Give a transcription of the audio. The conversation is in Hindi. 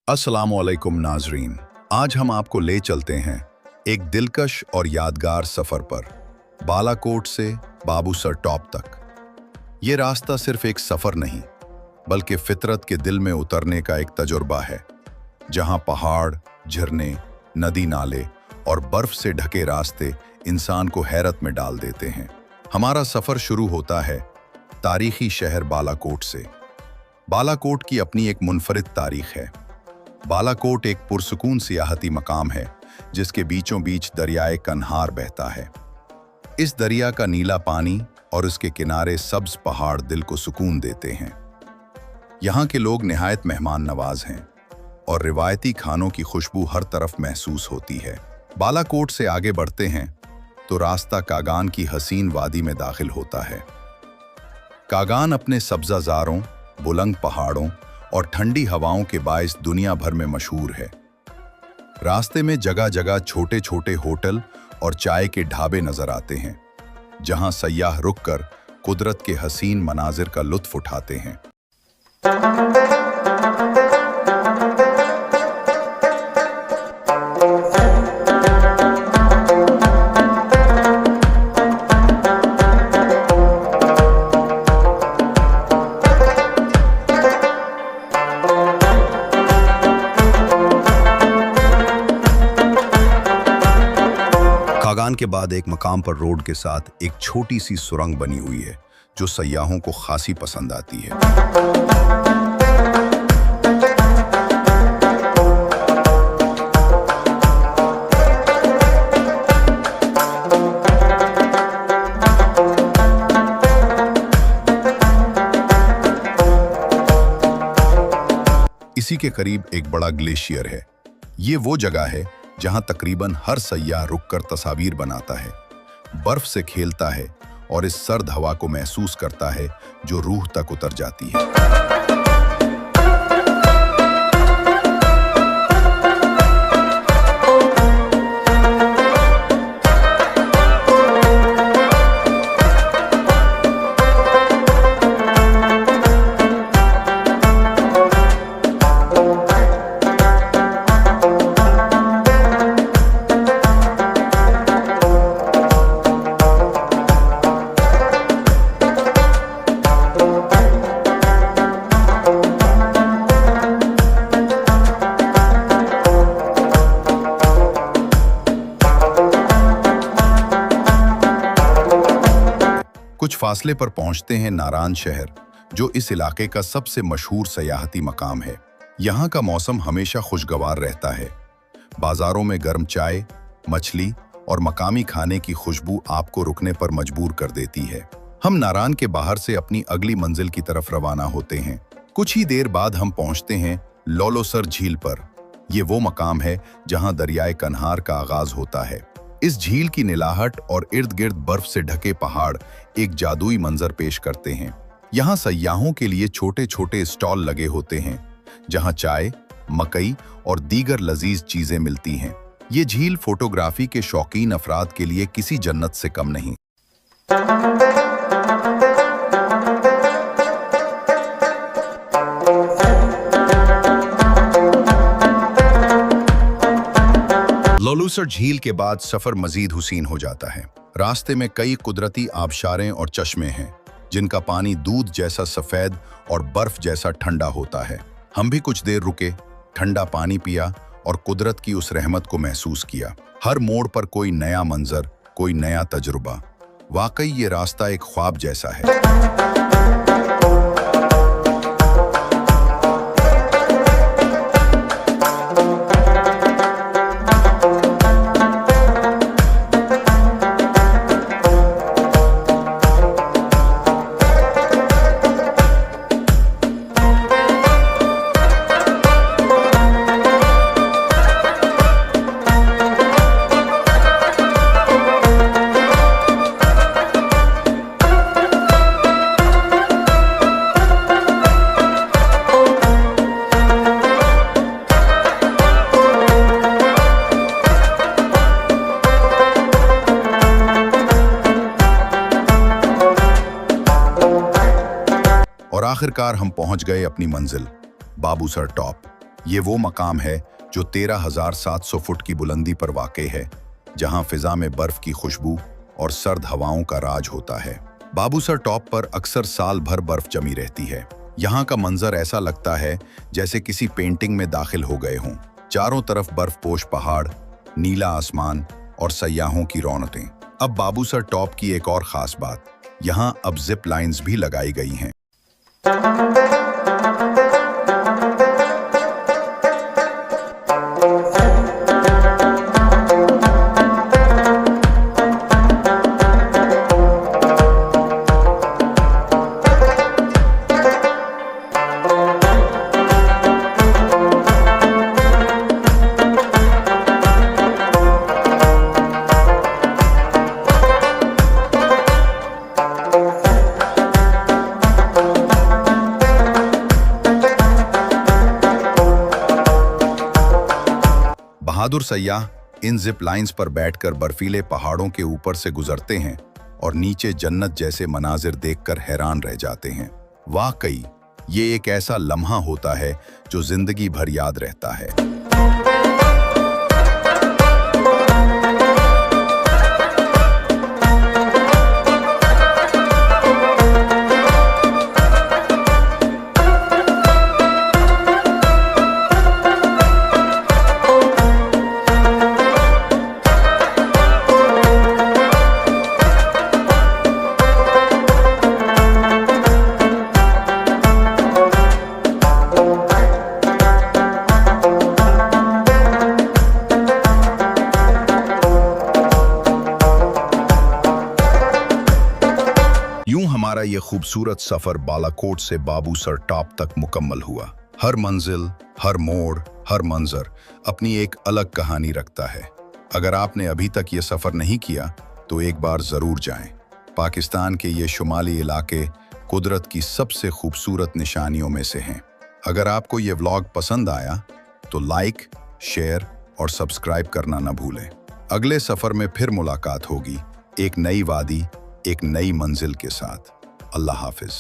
अस्सलामुअलैकुम नाजरीन। आज हम आपको ले चलते हैं एक दिलकश और यादगार सफ़र पर, बालाकोट से बाबूसर टॉप तक। ये रास्ता सिर्फ एक सफ़र नहीं, बल्कि फितरत के दिल में उतरने का एक तजुर्बा है, जहां पहाड़, झरने, नदी नाले और बर्फ से ढके रास्ते इंसान को हैरत में डाल देते हैं। हमारा सफ़र शुरू होता है तारीखी शहर बालाकोट से। बालाकोट की अपनी एक मुनफरिद तारीख है। बालाकोट एक पुरसुकून सियाहती मकाम है, जिसके बीचों बीच दरियाए कन्हार बहता है। इस दरिया का नीला पानी और उसके किनारे सब्ज पहाड़ दिल को सुकून देते हैं। यहाँ के लोग निहायत मेहमान नवाज हैं और रिवायती खानों की खुशबू हर तरफ महसूस होती है। बालाकोट से आगे बढ़ते हैं तो रास्ता कागान की हसीन वादी में दाखिल होता है। कागान अपने सब्जाजारों, बुलंद पहाड़ों और ठंडी हवाओं के बायस दुनिया भर में मशहूर है। रास्ते में जगह जगह छोटे छोटे होटल और चाय के ढाबे नजर आते हैं, जहां सयाह रुककर कुदरत के हसीन मनाजिर का लुत्फ उठाते हैं। कागान के बाद एक मकाम पर रोड के साथ एक छोटी सी सुरंग बनी हुई है, जो सयाहों को खासी पसंद आती है। इसी के करीब एक बड़ा ग्लेशियर है। ये वो जगह है जहां तकरीबन हर सयाह रुककर तस्वीर बनाता है, बर्फ से खेलता है और इस सर्द हवा को महसूस करता है जो रूह तक उतर जाती है। कुछ फासले पर पहुंचते हैं नारान शहर, जो इस इलाके का सबसे मशहूर सयाहती मकाम है। यहाँ का मौसम हमेशा खुशगवार रहता है। बाजारों में गर्म चाय, मछली और मकामी खाने की खुशबू आपको रुकने पर मजबूर कर देती है। हम नारान के बाहर से अपनी अगली मंजिल की तरफ रवाना होते हैं। कुछ ही देर बाद हम पहुंचते हैं लोलोसर झील पर। ये वो मकाम है जहाँ दरियाए कन्हार का आगाज होता है। इस झील की नीलाहट और इर्द गिर्द बर्फ से ढके पहाड़ एक जादुई मंजर पेश करते हैं। यहाँ सयाहों के लिए छोटे छोटे स्टॉल लगे होते हैं, जहाँ चाय, मकई और दीगर लजीज चीजें मिलती हैं। ये झील फोटोग्राफी के शौकीन अफराद के लिए किसी जन्नत से कम नहीं। लोलूसर झील के बाद सफर मजीद हुसीन हो जाता है। रास्ते में कई कुदरती आबशारें और चश्मे हैं, जिनका पानी दूध जैसा सफेद और बर्फ जैसा ठंडा होता है। हम भी कुछ देर रुके, ठंडा पानी पिया और कुदरत की उस रहमत को महसूस किया। हर मोड़ पर कोई नया मंजर, कोई नया तजुर्बा। वाकई ये रास्ता एक ख्वाब जैसा है। और आखिरकार हम पहुंच गए अपनी मंजिल बाबूसर टॉप। ये वो मकाम है जो 13,700 फुट की बुलंदी पर वाक़े है, जहां फिजा में बर्फ की खुशबू और सर्द हवाओं का राज होता है। बाबूसर टॉप पर अक्सर साल भर बर्फ जमी रहती है। यहाँ का मंजर ऐसा लगता है जैसे किसी पेंटिंग में दाखिल हो गए हों। चारों तरफ बर्फपोश पहाड़, नीला आसमान और सयाहों की रौनकें। अब बाबूसर टॉप की एक और खास बात, यहाँ अब जिप लाइन्स भी लगाई गई हैं। बहादुर सयाह इन जिप लाइन्स पर बैठकर बर्फीले पहाड़ों के ऊपर से गुजरते हैं और नीचे जन्नत जैसे मनाजिर देखकर हैरान रह जाते हैं। वाकई ये एक ऐसा लम्हा होता है जो जिंदगी भर याद रहता है। यूं हमारा ये खूबसूरत सफर बालाकोट से बाबूसर टॉप तक मुकम्मल हुआ। हर मंजिल, हर मोड़, हर मंजर अपनी एक अलग कहानी रखता है। अगर आपने अभी तक ये सफर नहीं किया तो एक बार जरूर जाएं। पाकिस्तान के ये शुमाली इलाके कुदरत की सबसे खूबसूरत निशानियों में से हैं। अगर आपको ये व्लॉग पसंद आया तो लाइक, शेयर और सब्सक्राइब करना न भूलें। अगले सफर में फिर मुलाकात होगी, एक नई वादी, एक नई मंजिल के साथ। अल्लाह हाफिज।